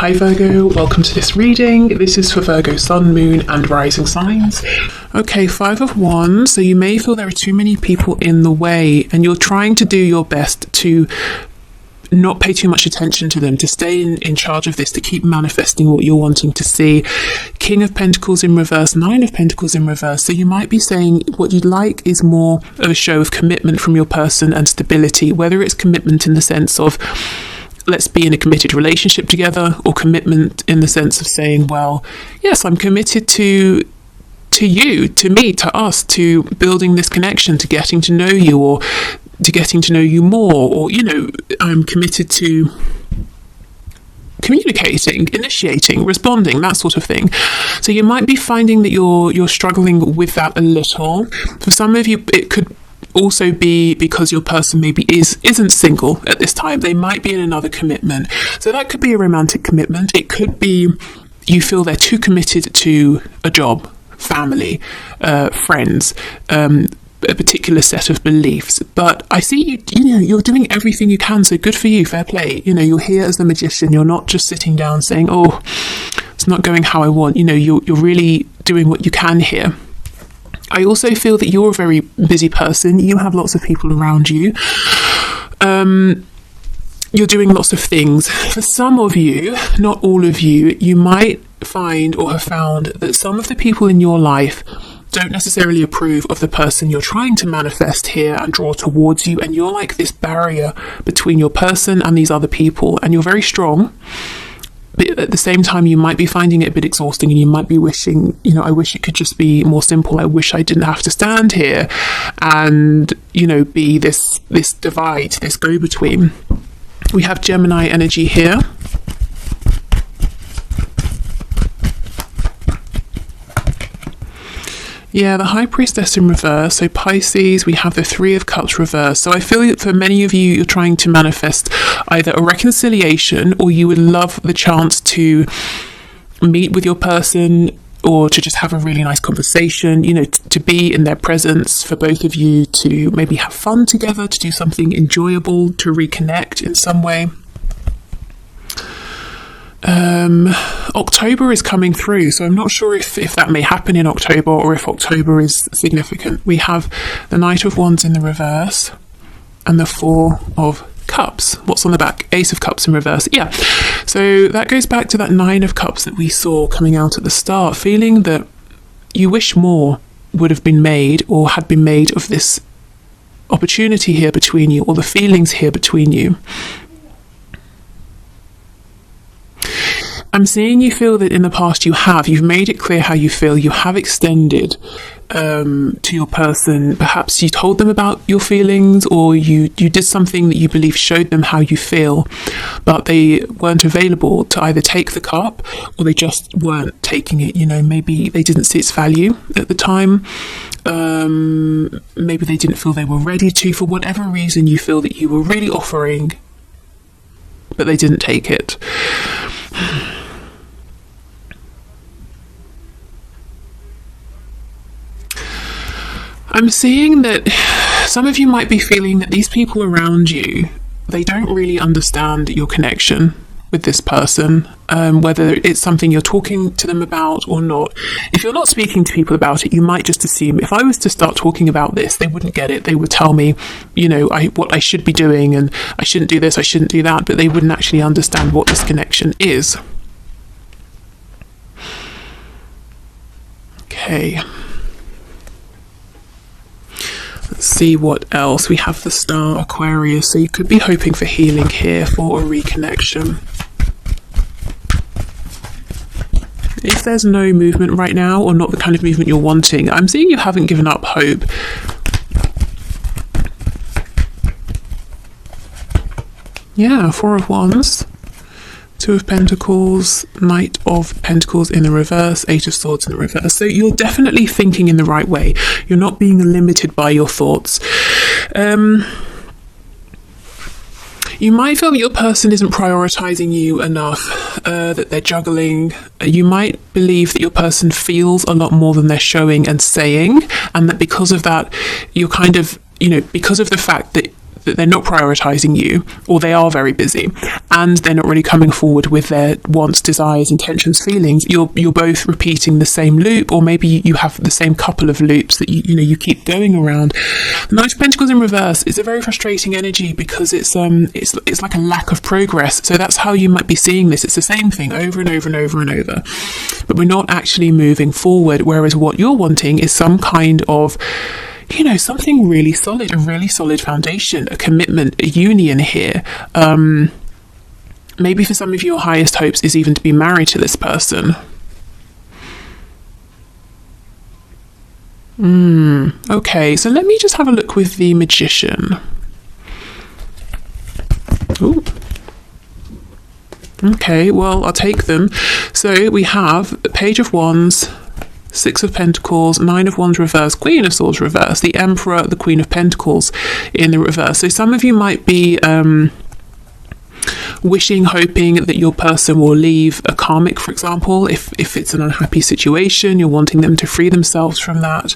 Hi Virgo, welcome to this reading. This is for Virgo Sun, Moon and Rising signs. Okay, 5 of Wands. So you may feel there are too many people in the way and you're trying to do your best to not pay too much attention to them, to stay in charge of this, to keep manifesting what you're wanting to see. King of Pentacles in reverse, 9 of Pentacles in reverse. So you might be saying what you'd like is more of a show of commitment from your person and stability, whether it's commitment in the sense of let's be in a committed relationship together, or commitment in the sense of saying, well, yes, I'm committed to you, to me, to us, to building this connection, to getting to know you, or to getting to know you more, or, you know, I'm committed to communicating, initiating, responding, that sort of thing. So you might be finding that you're struggling with that a little. For some of you, it could also be because your person maybe isn't single at this time. They might be in another commitment. So that could be a romantic commitment. It could be you feel they're too committed to a job, family, friends, a particular set of beliefs. But I see you're doing everything you can, so good for you, fair play. You know, you're here as the magician. You're not just sitting down saying, oh, it's not going how I want. You know, you're really doing what you can here. I also feel that you're a very busy person. You have lots of people around you. You're doing lots of things. For some of you, not all of you, you might find or have found that some of the people in your life don't necessarily approve of the person you're trying to manifest here and draw towards you. And you're like this barrier between your person and these other people. And you're very strong. But at the same time, you might be finding it a bit exhausting and you might be wishing, you know, I wish it could just be more simple. I wish I didn't have to stand here and, you know, be this divide, this go-between. We have Gemini energy here. Yeah, the High Priestess in reverse. So Pisces, we have the 3 of Cups reverse. So I feel that for many of you, you're trying to manifest either a reconciliation, or you would love the chance to meet with your person, or to just have a really nice conversation, you know, to be in their presence, for both of you to maybe have fun together, to do something enjoyable, to reconnect in some way. October is coming through, so I'm not sure if that may happen in October, or if October is significant. We have the Knight of Wands in the reverse and the 4 of Cups. What's on the back? Ace of Cups in reverse. Yeah, so that goes back to that 9 of Cups that we saw coming out at the start, feeling that you wish more would have been made, or had been made, of this opportunity here between you, or the feelings here between you. I'm seeing you feel that in the past you've made it clear how you feel. You have extended to your person. Perhaps you told them about your feelings, or you did something that you believe showed them how you feel, but they weren't available to either take the cup, or they just weren't taking it. You know, maybe they didn't see its value at the time. Maybe they didn't feel they were ready to. For whatever reason, you feel that you were really offering, but they didn't take it. I'm seeing that some of you might be feeling that these people around you, they don't really understand your connection with this person, whether it's something you're talking to them about or not. If you're not speaking to people about it, you might just assume, if I was to start talking about this, they wouldn't get it. They would tell me, you know, what I should be doing, and I shouldn't do this, I shouldn't do that, but they wouldn't actually understand what this connection is. Okay. Let's see what else. We have the Star, Aquarius, so you could be hoping for healing here, for a reconnection. If there's no movement right now, or not the kind of movement you're wanting, I'm seeing you haven't given up hope. Yeah, 4 of Wands, 2 of Pentacles, Knight of Pentacles in the reverse, 8 of Swords in the reverse. So you're definitely thinking in the right way. You're not being limited by your thoughts. You might feel that your person isn't prioritizing you enough, that they're juggling. You might believe that your person feels a lot more than they're showing and saying, and that because of that, you're kind of, you know, because of the fact that that they're not prioritizing you, or they are very busy, and they're not really coming forward with their wants, desires, intentions, feelings. You're both repeating the same loop, or maybe you have the same couple of loops that you keep going around. The Knight of Pentacles in reverse is a very frustrating energy because it's like a lack of progress. So that's how you might be seeing this. It's the same thing over and over and over and over, but we're not actually moving forward. Whereas what you're wanting is some kind of, something really solid, a really solid foundation, a commitment, a union here. Maybe for some of you, your highest hopes is even to be married to this person. Okay, so let me just have a look with the Magician. Ooh. Okay, well, I'll take them. So we have Page of Wands, Six of Pentacles, Nine of Wands reverse, Queen of Swords reverse, the Emperor, the Queen of Pentacles in the reverse. So some of you might be wishing, hoping that your person will leave a karmic, for example. If it's an unhappy situation, you're wanting them to free themselves from that.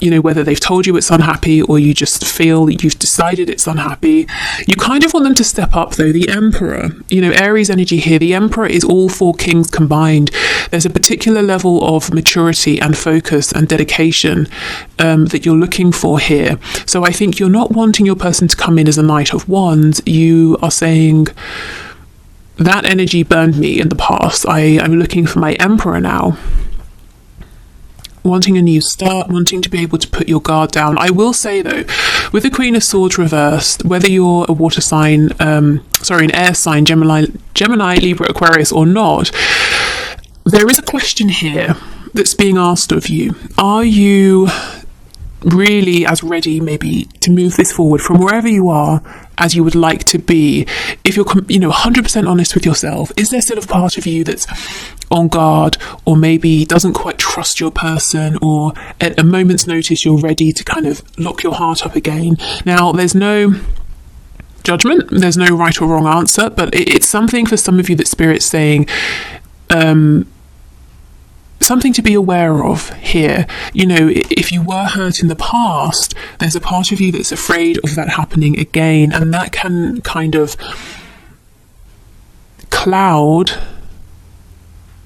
Whether they've told you it's unhappy or you just feel that you've decided it's unhappy. You kind of want them to step up, though. The Emperor, Aries energy here. The Emperor is all four kings combined. There's a particular level of maturity and focus and dedication that you're looking for here. So I think you're not wanting your person to come in as a Knight of Wands. You are saying, that energy burned me in the past. I'm looking for my Emperor now. Wanting a new start, wanting to be able to put your guard down. I will say, though, with the Queen of Swords reversed, whether you're a water sign, an air sign, Gemini, Libra, Aquarius or not, there is a question here that's being asked of you. Are you really as ready maybe to move this forward from wherever you are as you would like to be? If you're 100% honest with yourself, is there still a part of you that's on guard, or maybe doesn't quite trust your person, or at a moment's notice you're ready to kind of lock your heart up again? Now, there's no judgment, there's no right or wrong answer, but it's something for some of you that Spirit's saying, something to be aware of here. If you were hurt in the past, there's a part of you that's afraid of that happening again, and that can kind of cloud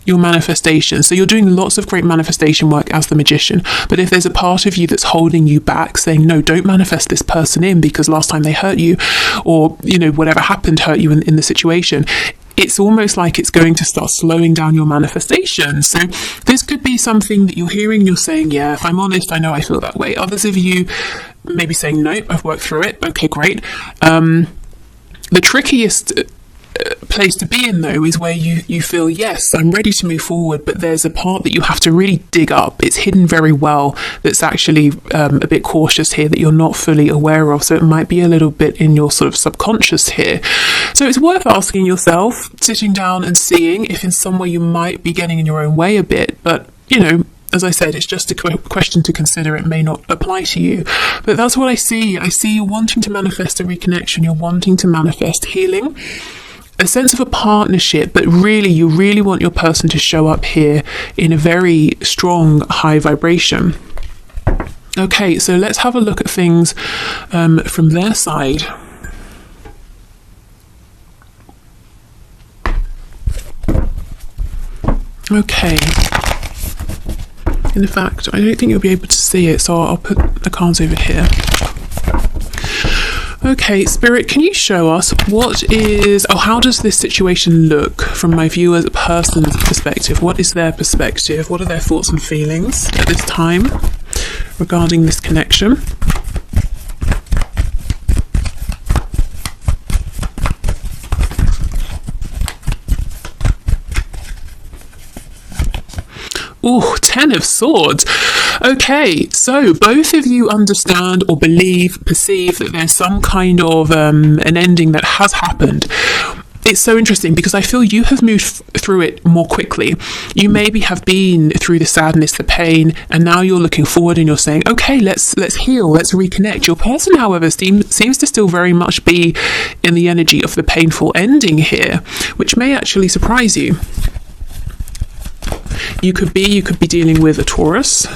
your manifestation. So you're doing lots of great manifestation work as the Magician, but if there's a part of you that's holding you back, saying, no, don't manifest this person in because last time they hurt you, or whatever happened hurt you in the situation, it's almost like it's going to start slowing down your manifestation. So this could be something that you're hearing, you're saying, yeah, if I'm honest, I know I feel that way. Others of you maybe saying, nope, I've worked through it. Okay, great. The trickiest place to be in, though, is where you feel, yes, I'm ready to move forward, but there's a part that you have to really dig up. It's hidden very well, that's actually a bit cautious here, that you're not fully aware of. So it might be a little bit in your sort of subconscious here. So it's worth asking yourself, sitting down and seeing if in some way you might be getting in your own way a bit. But as I said, it's just a question to consider. It may not apply to you, but that's what I see. I see you wanting to manifest a reconnection. You're wanting to manifest healing, a sense of a partnership, but really, you really want your person to show up here in a very strong, high vibration. Okay, so let's have a look at things from their side. Okay. In fact, I don't think you'll be able to see it, so I'll put the cards over here. Okay, Spirit, can you show us how does this situation look from my viewer's person's perspective? What is their perspective? What are their thoughts and feelings at this time regarding this connection? Ooh, 10 of Swords. Okay, so both of you understand or perceive that there's some kind of an ending that has happened. It's so interesting because I feel you have moved through it more quickly. You maybe have been through the sadness, the pain, and now you're looking forward and you're saying, okay, let's heal, let's reconnect. Your person, however, seems to still very much be in the energy of the painful ending here, which may actually surprise you. You could be dealing with a Taurus.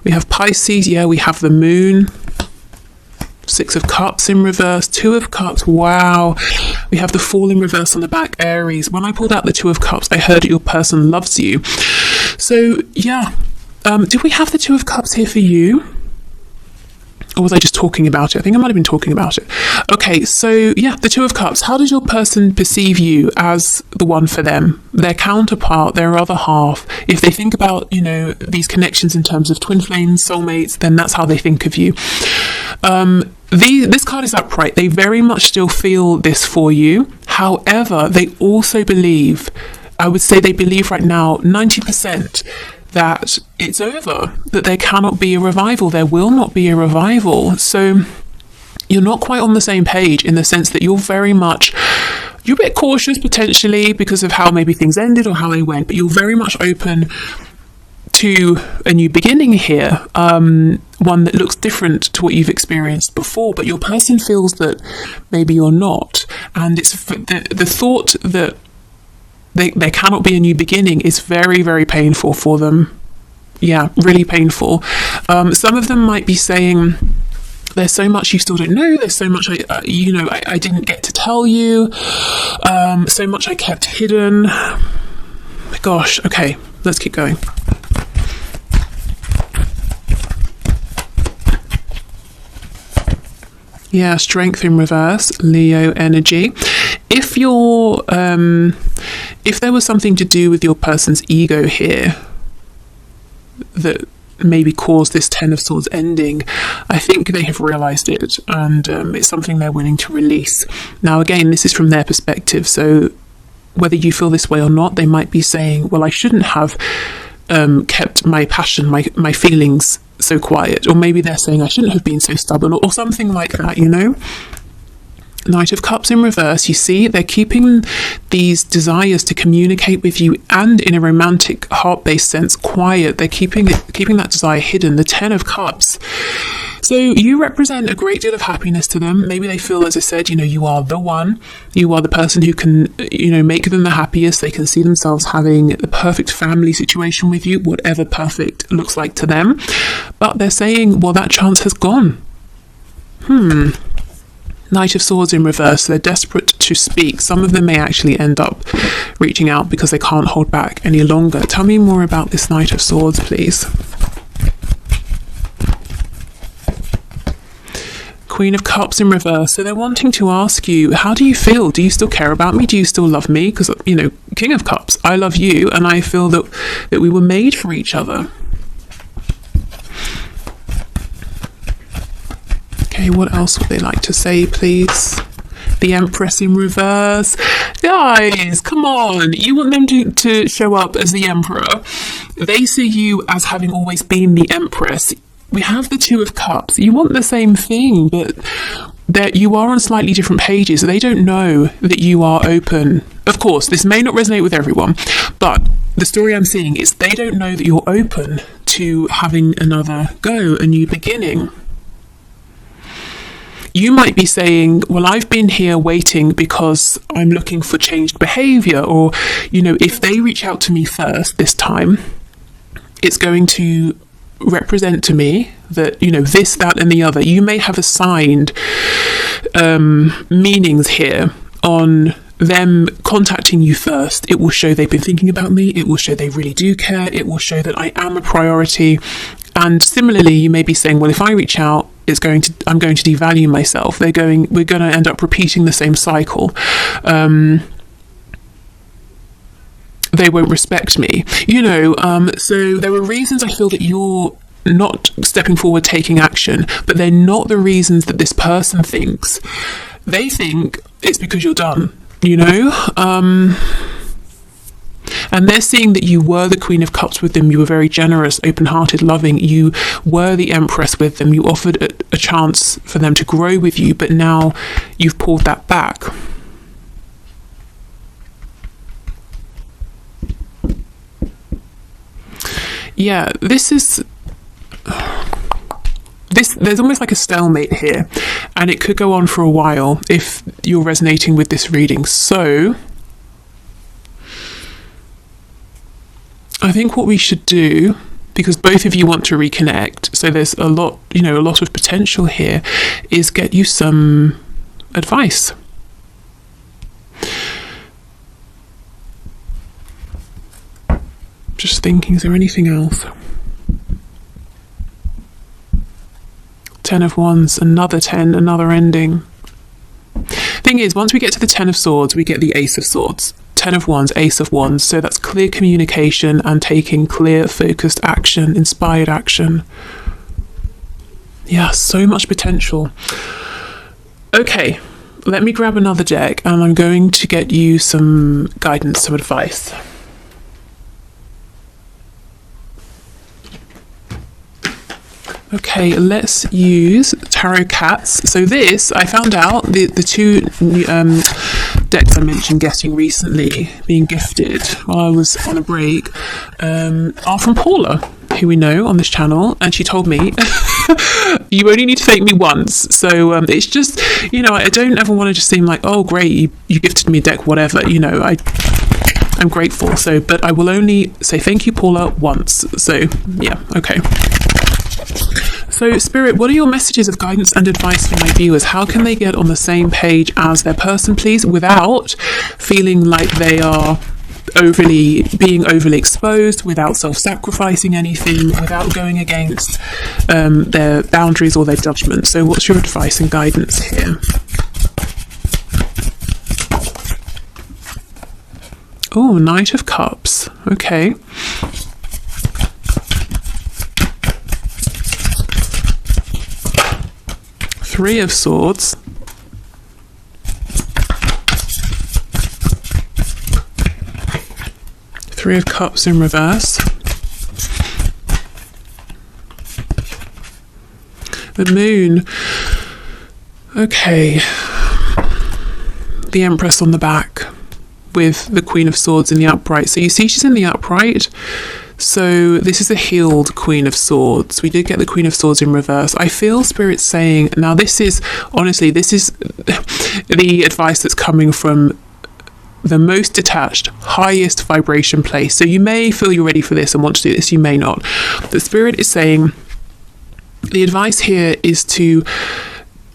We have Pisces, yeah, we have the moon. Six of Cups in reverse, Two of Cups. Wow. We have the Fool in reverse on the back, Aries. When I pulled out the Two of Cups, I heard your person loves you. So, yeah. Did we have the Two of Cups here for you? Or was I just talking about it? I think I might have been talking about it. Okay, so yeah, the Two of Cups. How does your person perceive you as the one for them? Their counterpart, their other half. If they think about, these connections in terms of twin flames, soulmates, then that's how they think of you. This card is upright. They very much still feel this for you. However, they also believe, I would say they believe right now, 90%, that it's over, that there cannot be a revival, there will not be a revival. So you're not quite on the same page in the sense that you're a bit cautious potentially because of how maybe things ended or how they went, but you're very much open to a new beginning here, one that looks different to what you've experienced before, but your person feels that maybe you're not. And it's the thought that there cannot be a new beginning is very, very painful for them. Yeah, really painful. Some of them might be saying, there's so much you still don't know. There's so much I didn't get to tell you. So much I kept hidden. Gosh, okay, let's keep going. Yeah, Strength in reverse, Leo energy. If there was something to do with your person's ego here that maybe caused this Ten of Swords ending, I think they have realised it, and it's something they're willing to release. Now, again, this is from their perspective, so whether you feel this way or not, they might be saying, well, I shouldn't have kept my passion, my feelings so quiet, or maybe they're saying I shouldn't have been so stubborn, or something like that, Knight of Cups in reverse. You see, they're keeping these desires to communicate with you, and in a romantic, heart-based sense, quiet. They're keeping that desire hidden. The Ten of Cups. So you represent a great deal of happiness to them. Maybe they feel, as I said, you are the one. You are the person who can, make them the happiest. They can see themselves having the perfect family situation with you, whatever perfect looks like to them. But they're saying, well, that chance has gone. Knight of Swords in reverse. They're desperate to speak. Some of them may actually end up reaching out because they can't hold back any longer. Tell me more about this Knight of Swords, please. Queen of Cups in reverse. So they're wanting to ask you, how do you feel? Do you still care about me? Do you still love me? Because, King of Cups, I love you, and I feel that we were made for each other. Okay, what else would they like to say, please? The Empress in reverse. Guys, come on. You want them to show up as the Emperor. They see you as having always been the Empress. We have the Two of Cups. You want the same thing, but that you are on slightly different pages. They don't know that you are open. Of course, this may not resonate with everyone, but the story I'm seeing is they don't know that you're open to having another go, a new beginning. You might be saying, well, I've been here waiting because I'm looking for changed behaviour, or, if they reach out to me first this time, it's going to represent to me that, this, that and the other. You may have assigned meanings here on them contacting you first. It will show they've been thinking about me. It will show they really do care. It will show that I am a priority. And similarly, you may be saying, well, if I reach out, I'm going to devalue myself. We're going to end up repeating the same cycle. They won't respect me. So there are reasons I feel that you're not stepping forward, taking action, but they're not the reasons that this person thinks. They think it's because you're done, and they're seeing that you were the Queen of Cups with them. You were very generous, open-hearted, loving. You were the Empress with them. You offered a chance for them to grow with you, but now you've pulled that back. Yeah, there's almost like a stalemate here, and it could go on for a while if you're resonating with this reading. So I think what we should do because both of you want to reconnect. So there's a lot, a lot of potential here, is get you some advice. Just thinking, is there anything else? 10 of Wands, another 10, another ending. Thing is, once we get to the 10 of Swords, we get the Ace of Swords. 10 of Wands, Ace of Wands. So that's clear communication and taking clear, focused action, inspired action. Yeah, so much potential. Okay, let me grab another deck and I'm going to get you some guidance, some advice. Okay, let's use Tarot Cats. So this, I found out, the two decks I mentioned getting recently, being gifted while I was on a break, are from Paula, who we know on this channel, and she told me, you only need to thank me once. So it's just, I don't ever want to just seem like, oh great, you gifted me a deck, whatever, I'm grateful. So, but I will only say thank you, Paula, once. So yeah, okay. So Spirit, what are your messages of guidance and advice for my viewers? How can they get on the same page as their person, please, without feeling like they are being overly exposed, without self-sacrificing anything, without going against their boundaries or their judgment? So what's your advice and guidance here? Oh, Knight of Cups. Okay. Three of Swords. Three of Cups in reverse. The Moon. Okay. The Empress on the back with the Queen of Swords in the upright. So you see she's in the upright. So this is a healed Queen of Swords. We did get the Queen of Swords in reverse. I feel Spirit saying, now this is, honestly, this is the advice that's coming from the most detached, highest vibration place. So you may feel you're ready for this and want to do this, you may not. The Spirit is saying, the advice here is to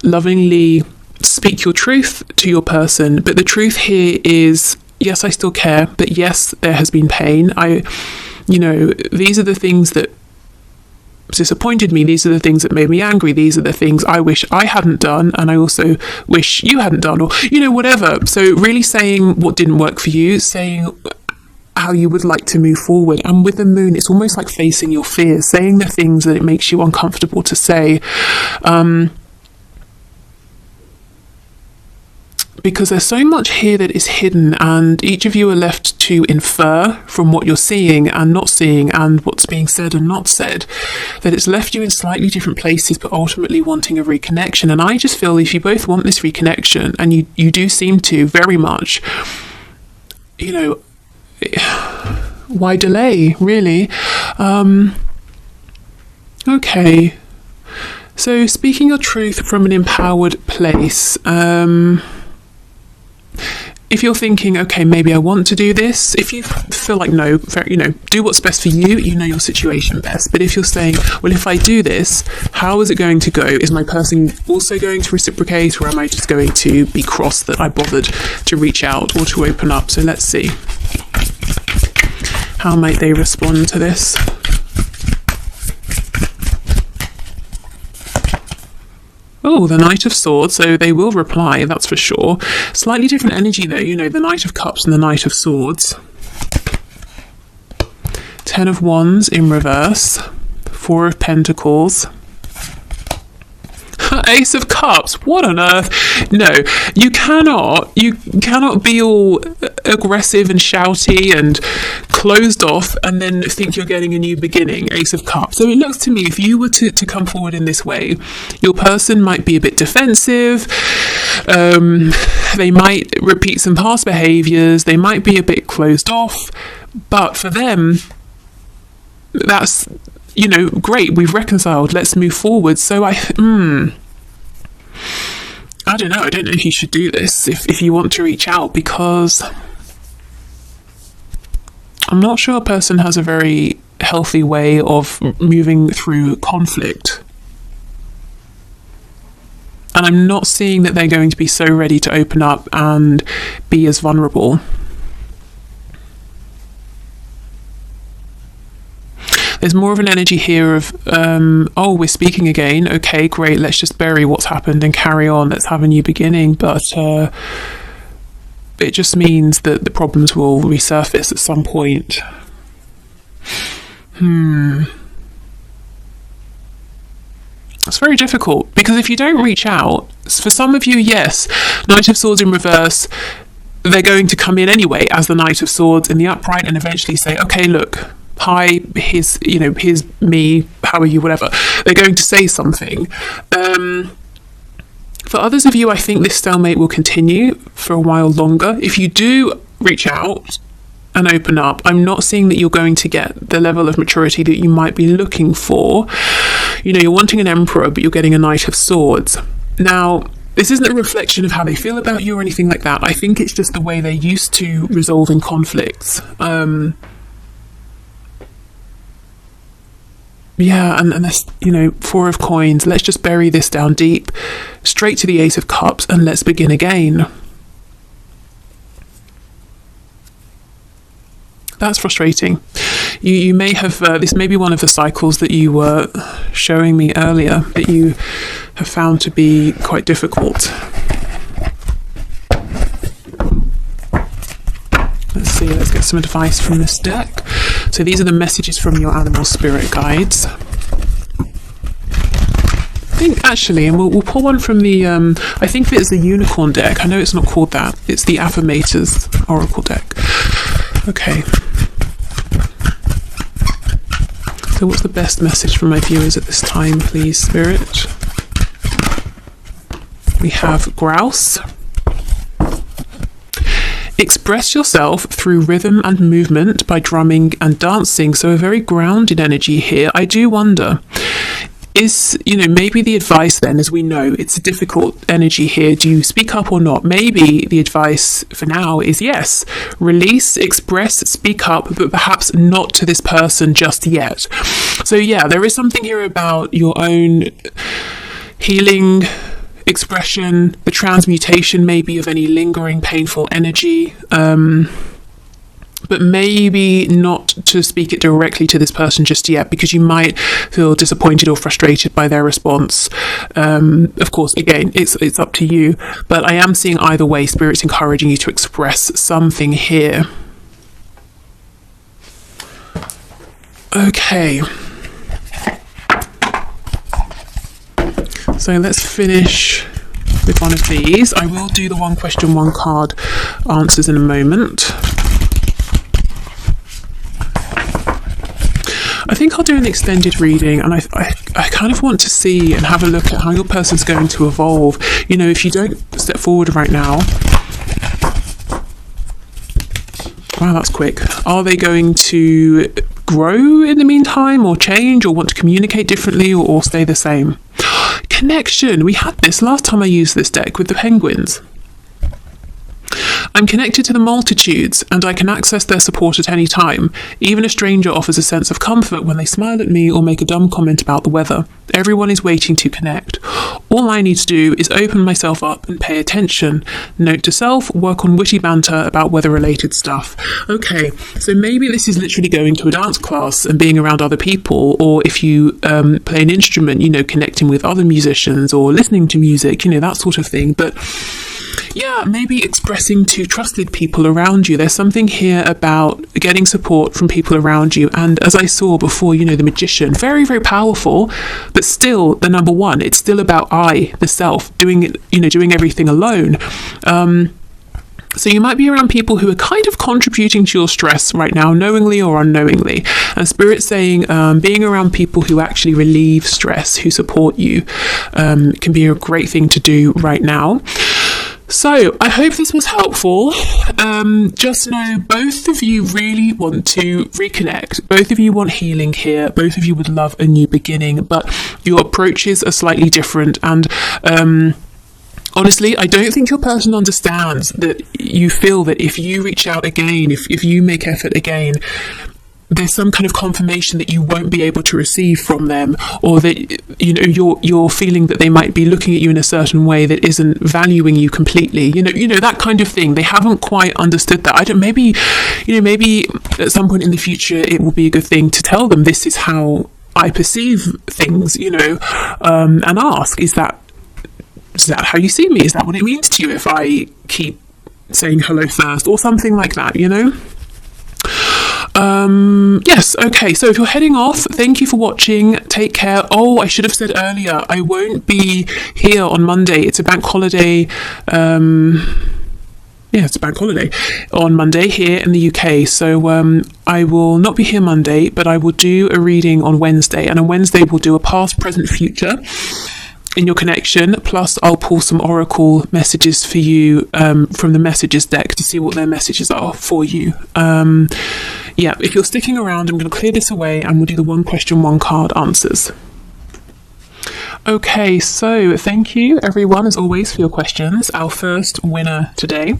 lovingly speak your truth to your person. But the truth here is, yes, I still care, but yes, there has been pain. These are the things that disappointed me. These are the things that made me angry. These are the things I wish I hadn't done, and I also wish you hadn't done, or whatever. So really saying what didn't work for you, saying how you would like to move forward. And with the Moon, it's almost like facing your fears, saying the things that it makes you uncomfortable to say. Because there's so much here that is hidden, and each of you are left to infer from what you're seeing and not seeing and what's being said and not said, that it's left you in slightly different places but ultimately wanting a reconnection. And I just feel if you both want this reconnection, and you do seem to very much, why delay, really? Okay, so speaking your truth from an empowered place. If you're thinking, okay, maybe I want to do this, if you feel like no, do what's best for you, you know your situation best. But if you're saying, well, if I do this, how is it going to go? Is my person also going to reciprocate, or am I just going to be cross that I bothered to reach out or to open up? So let's see. How might they respond to this? Oh, the Knight of Swords, so they will reply, that's for sure. Slightly different energy though, the Knight of Cups and the Knight of Swords. 10 of Wands in reverse. 4 of Pentacles. Ace of Cups, what on earth? No, you cannot be all aggressive and shouty and closed off and then think you're getting a new beginning. Ace of Cups. So it looks to me, if you were to come forward in this way, your person might be a bit defensive, they might repeat some past behaviours, they might be a bit closed off, but for them, that's, great, we've reconciled, let's move forward. So I don't know if you should do this if you want to reach out, because I'm not sure a person has a very healthy way of moving through conflict. And I'm not seeing that they're going to be so ready to open up and be as vulnerable. There's more of an energy here of, oh, we're speaking again. Okay, great. Let's just bury what's happened and carry on. Let's have a new beginning. But it just means that the problems will resurface at some point. It's very difficult, because if you don't reach out, for some of you, yes, Knight of Swords in reverse, they're going to come in anyway as the Knight of Swords in the upright and eventually say, okay, look, hi, here's me, how are you, whatever. They're going to say something. For others of you, I think this stalemate will continue for a while longer. If you do reach out and open up, I'm not seeing that you're going to get the level of maturity that you might be looking for. You're wanting an Emperor, but you're getting a Knight of Swords. Now, this isn't a reflection of how they feel about you or anything like that. I think it's just the way they're used to resolving conflicts. And that's, Four of Coins. Let's just bury this down deep, straight to the Ace of Cups, and let's begin again. That's frustrating. You may have, this may be one of the cycles that you were showing me earlier that you have found to be quite difficult. Let's see, let's get some advice from this deck. So these are the messages from your animal spirit guides. I think actually, and we'll pull one from the, I think it's the Unicorn deck. I know it's not called that. It's the Affirmators Oracle deck. Okay. So what's the best message for my viewers at this time, please, Spirit? We have Grouse. Express yourself through rhythm and movement by drumming and dancing. So a very grounded energy here. I do wonder, is, maybe the advice then, as we know, it's a difficult energy here. Do you speak up or not? Maybe the advice for now is yes, release, express, speak up, but perhaps not to this person just yet. So yeah, there is something here about your own healing, expression, the transmutation maybe of any lingering painful energy, but maybe not to speak it directly to this person just yet, because you might feel disappointed or frustrated by their response. Of course, again, it's up to you, but I am seeing either way, Spirit's encouraging you to express something here. Okay. So let's finish with one of these. I will do the one question, one card answers in a moment. I think I'll do an extended reading, and I kind of want to see and have a look at how your person's going to evolve. If you don't step forward right now, wow, that's quick. Are they going to grow in the meantime, or change, or want to communicate differently, or stay the same? Connection. We had this last time I used this deck with the penguins. I'm connected to the multitudes, and I can access their support at any time. Even a stranger offers a sense of comfort when they smile at me or make a dumb comment about the weather. Everyone is waiting to connect. All I need to do is open myself up and pay attention. Note to self, work on witty banter about weather-related stuff. Okay, so maybe this is literally going to a dance class and being around other people, or if you play an instrument, connecting with other musicians or listening to music, that sort of thing. But yeah, maybe expressing to trusted people around you. There's something here about getting support from people around you. And as I saw before, the Magician, very, very powerful, but still the number one. It's still about the self, doing it, doing everything alone. So you might be around people who are kind of contributing to your stress right now, knowingly or unknowingly. And Spirit's saying being around people who actually relieve stress, who support you, can be a great thing to do right now. So I hope this was helpful. Just know both of you really want to reconnect. Both of you want healing here. Both of you would love a new beginning, but your approaches are slightly different. And honestly, I don't think your person understands that you feel that if you reach out again, if you make effort again, there's some kind of confirmation that you won't be able to receive from them, or that you're feeling that they might be looking at you in a certain way that isn't valuing you completely. That kind of thing. They haven't quite understood that. Maybe at some point in the future it will be a good thing to tell them, this is how I perceive things, and ask, is that how you see me? Is that what it means to you if I keep saying hello first, or something like that, Yes, okay, so if you're heading off, thank you for watching. Take care. Oh, I should have said earlier, I won't be here on Monday. It's a bank holiday. It's a bank holiday on Monday here in the UK. So I will not be here Monday, but I will do a reading on Wednesday. And on Wednesday, we'll do a past, present, future in your connection. Plus, I'll pull some oracle messages for you from the messages deck to see what their messages are for you. If you're sticking around, I'm going to clear this away and we'll do the one question, one card answers. Okay, so thank you everyone as always for your questions. Our first winner today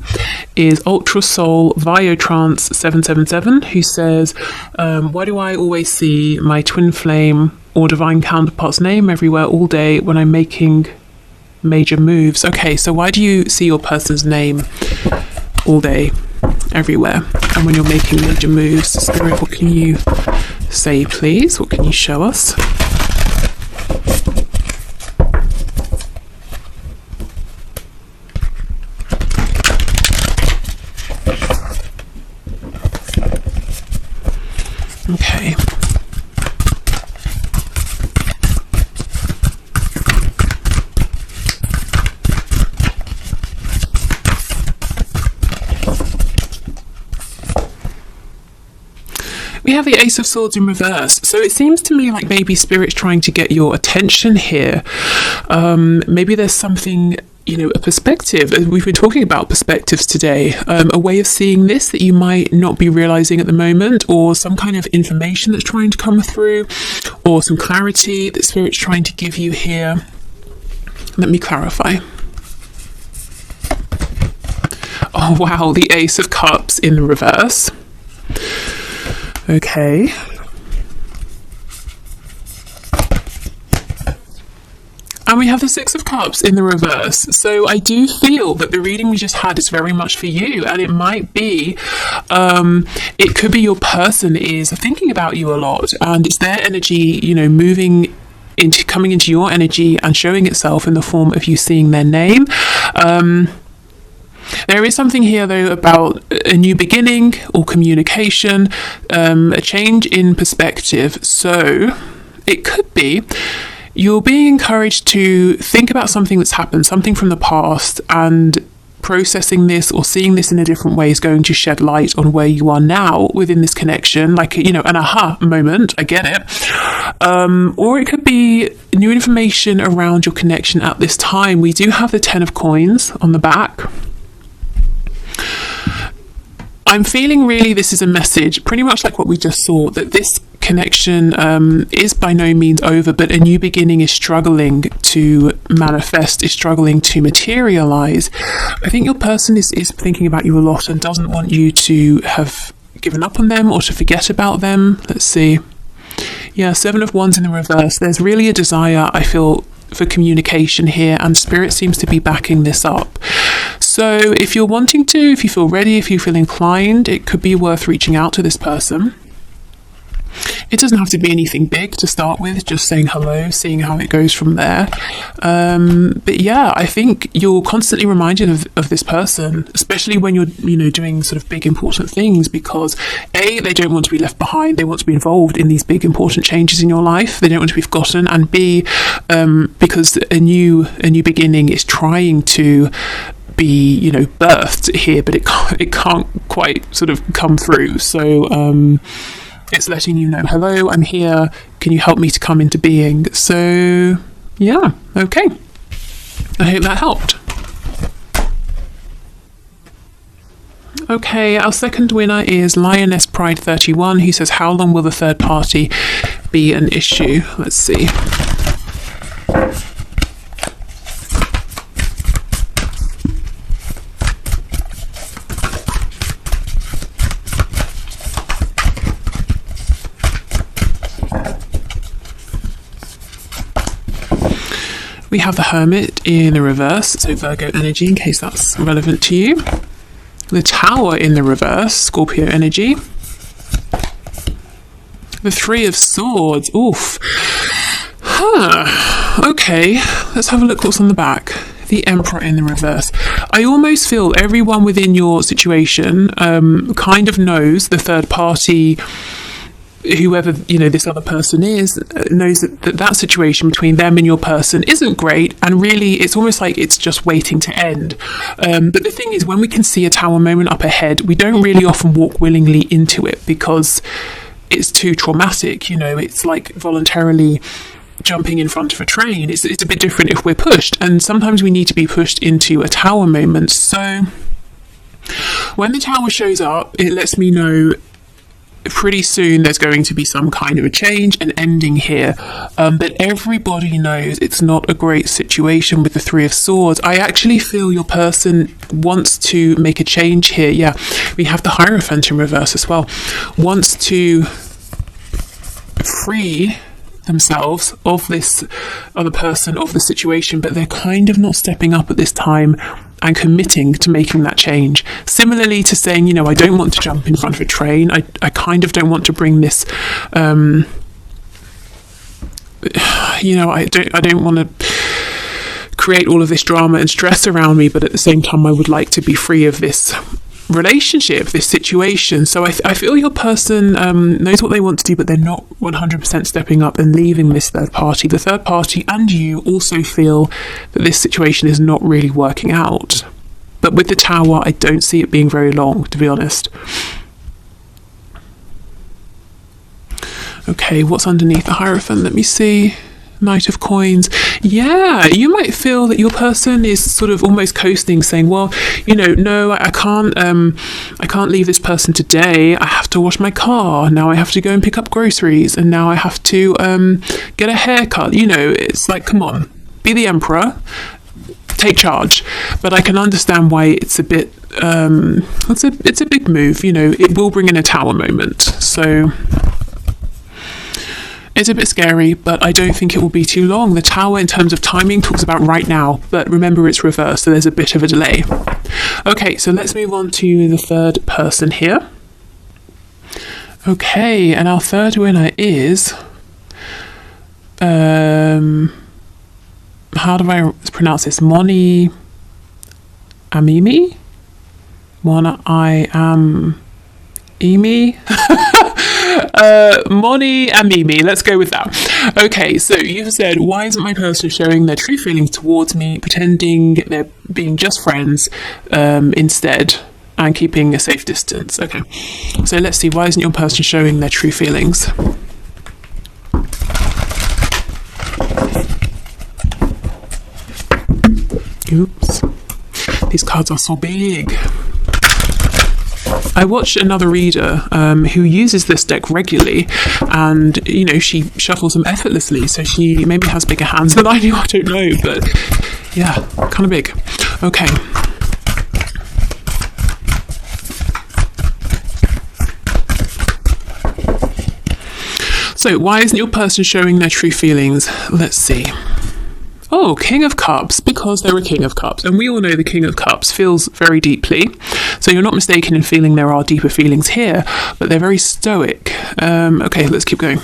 is Ultra Soul Viotrance 777, who says, why do I always see my twin flame or divine counterpart's name everywhere all day when I'm making major moves? Okay, so why do you see your person's name all day everywhere and when you're making major moves? Spirit, what can you say, please? What can you show us? Okay. We have the Ace of Swords in reverse. So it seems to me like maybe Spirit's trying to get your attention here. Maybe there's something, a perspective. We've been talking about perspectives today. A way of seeing this that you might not be realizing at the moment, or some kind of information that's trying to come through, or some clarity that Spirit's trying to give you here. Let me clarify. Oh, wow. The Ace of Cups in the reverse. Okay. And we have the Six of Cups in the reverse. So I do feel that the reading we just had is very much for you. And it might be, it could be your person is thinking about you a lot. And it's their energy, coming into your energy and showing itself in the form of you seeing their name. There is something here, though, about a new beginning or communication, a change in perspective. So it could be you're being encouraged to think about something that's happened, something from the past, and processing this or seeing this in a different way is going to shed light on where you are now within this connection, like, an aha moment. I get it. Or it could be new information around your connection at this time. We do have the 10 of Coins on the back. I'm feeling really this is a message, pretty much like what we just saw, that this connection is by no means over, but a new beginning is struggling to manifest, is struggling to materialize. I think your person is thinking about you a lot and doesn't want you to have given up on them or to forget about them. Let's see. Yeah, Seven of Wands in the reverse. There's really a desire, I feel, for communication here, and Spirit seems to be backing this up. So if you're wanting to, if you feel ready, if you feel inclined, it could be worth reaching out to this person. It doesn't have to be anything big to start with, just saying hello, seeing how it goes from there. But yeah, I think you're constantly reminded of this person, especially when you're, doing sort of big important things, because A, they don't want to be left behind. They want to be involved in these big important changes in your life. They don't want to be forgotten. And B, because a new beginning is trying to be, birthed here, but it can't quite sort of come through. So, it's letting you know, hello, I'm here. Can you help me to come into being? So, yeah, okay. I hope that helped. Okay, our second winner is Lioness Pride 31, who says, how long will the third party be an issue? Let's see. We have the Hermit in the reverse, so Virgo energy, in case that's relevant to you. The Tower in the reverse, Scorpio energy. The Three of Swords, oof. Okay, let's have a look what's on the back. The Emperor in the reverse. I almost feel everyone within your situation kind of knows, the third party, whoever this other person is, knows that situation between them and your person isn't great, and really it's almost like it's just waiting to end. But the thing is, when we can see a Tower moment up ahead, we don't really often walk willingly into it because it's too traumatic. It's like voluntarily jumping in front of a train. It's a bit different if we're pushed, and sometimes we need to be pushed into a Tower moment. So when the Tower shows up, it lets me know pretty soon there's going to be some kind of a change and ending here, but everybody knows it's not a great situation with the Three of Swords. I actually feel your person wants to make a change here. Yeah, we have the Hierophant in reverse as well. Wants to free themselves of this other person, of the situation, but they're kind of not stepping up at this time and committing to making that change. Similarly to saying, I don't want to jump in front of a train. I kind of don't want to bring this, I don't want to create all of this drama and stress around me, but at the same time, I would like to be free of this relationship, this situation. So I feel your person knows what they want to do, but they're not 100% stepping up and leaving this third party. The third party and you also feel that this situation is not really working out. But with the Tower, I don't see it being very long, to be honest. Okay, what's underneath the Hierophant? Let me see. Knight of Coins. Yeah, you might feel that your person is sort of almost coasting, saying, well, no, I can't leave this person today. I have to wash my car. Now I have to go and pick up groceries, and now I have to get a haircut. It's like, come on, be the Emperor, take charge. But I can understand why it's a bit it's a big move. It will bring in a Tower moment. So it's a bit scary, but I don't think it will be too long. The Tower, in terms of timing, talks about right now, but remember it's reversed, so there's a bit of a delay. Okay, so let's move on to the third person here. Okay, and our third winner is... how do I pronounce this? Moni Amimi? Mona I am Emi? Moni Amimi, let's go with that. Okay, so you've said, why isn't my person showing their true feelings towards me, pretending they're being just friends instead, and keeping a safe distance? Okay, so let's see, why isn't your person showing their true feelings? Oops, these cards are so big. I watched another reader who uses this deck regularly, and she shuffles them effortlessly, so she maybe has bigger hands than I do, I don't know, but yeah, kind of big. Okay. So why isn't your person showing their true feelings? Let's see. Oh, King of Cups, because they're a King of Cups. And we all know the King of Cups feels very deeply. So you're not mistaken in feeling there are deeper feelings here, but they're very stoic. Okay, let's keep going.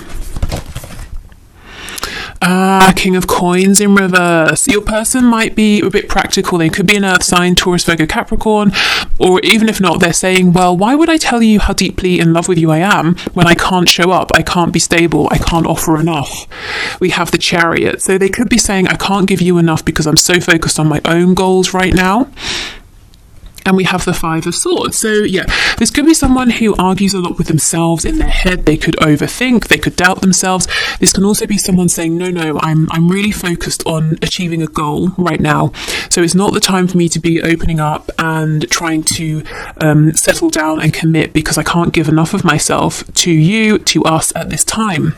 King of Coins in reverse. Your person might be a bit practical. They could be an Earth sign, Taurus, Virgo, Capricorn, or even if not, they're saying, well, why would I tell you how deeply in love with you I am when I can't show up, I can't be stable, I can't offer enough? We have the Chariot. So they could be saying, I can't give you enough because I'm so focused on my own goals right now. And we have the Five of Swords. So yeah, this could be someone who argues a lot with themselves in their head. They could overthink, they could doubt themselves. This can also be someone saying, no, I'm really focused on achieving a goal right now. So it's not the time for me to be opening up and trying to settle down and commit because I can't give enough of myself to you, to us at this time.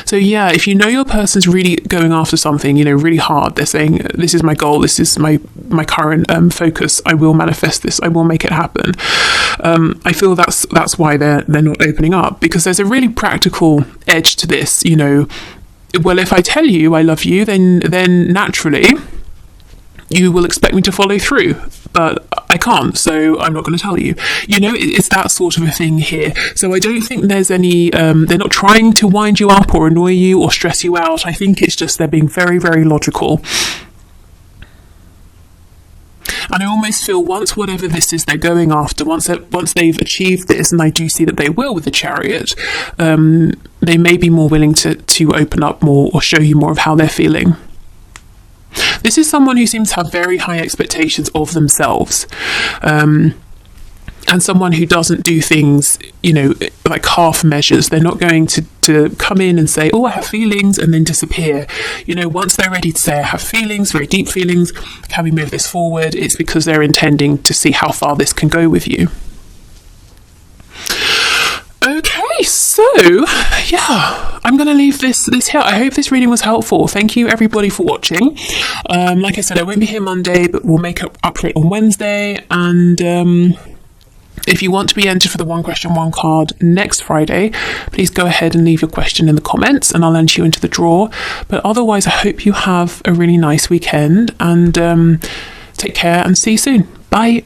So yeah, if you know your person's really going after something, really hard, they're saying, this is my goal, this is my current focus, I will manifest this, I will make it happen. I feel that's why they're not opening up, because there's a really practical edge to this. well, if I tell you I love you, then naturally you will expect me to follow through, but I can't, so I'm not going to tell you. You know, it's that sort of a thing here. So I don't think there's any, they're not trying to wind you up or annoy you or stress you out. I think it's just they're being very, very logical. And I almost feel once whatever this is they're going after, once they've achieved this, and I do see that they will with the Chariot, they may be more willing to open up more or show you more of how they're feeling. This is someone who seems to have very high expectations of themselves, and someone who doesn't do things, you know, like half measures. They're not going to come in and say, oh, I have feelings, and then disappear. You know, once they're ready to say, I have feelings, very deep feelings, can we move this forward? It's because they're intending to see how far this can go with you. Okay, so yeah, I'm going to leave this here. I hope this reading was helpful. Thank you everybody for watching. Like I said, I won't be here Monday, but we'll make an update on Wednesday. And if you want to be entered for the One Question, One Card next Friday, please go ahead and leave your question in the comments and I'll enter you into the draw. But otherwise, I hope you have a really nice weekend and take care and see you soon. Bye.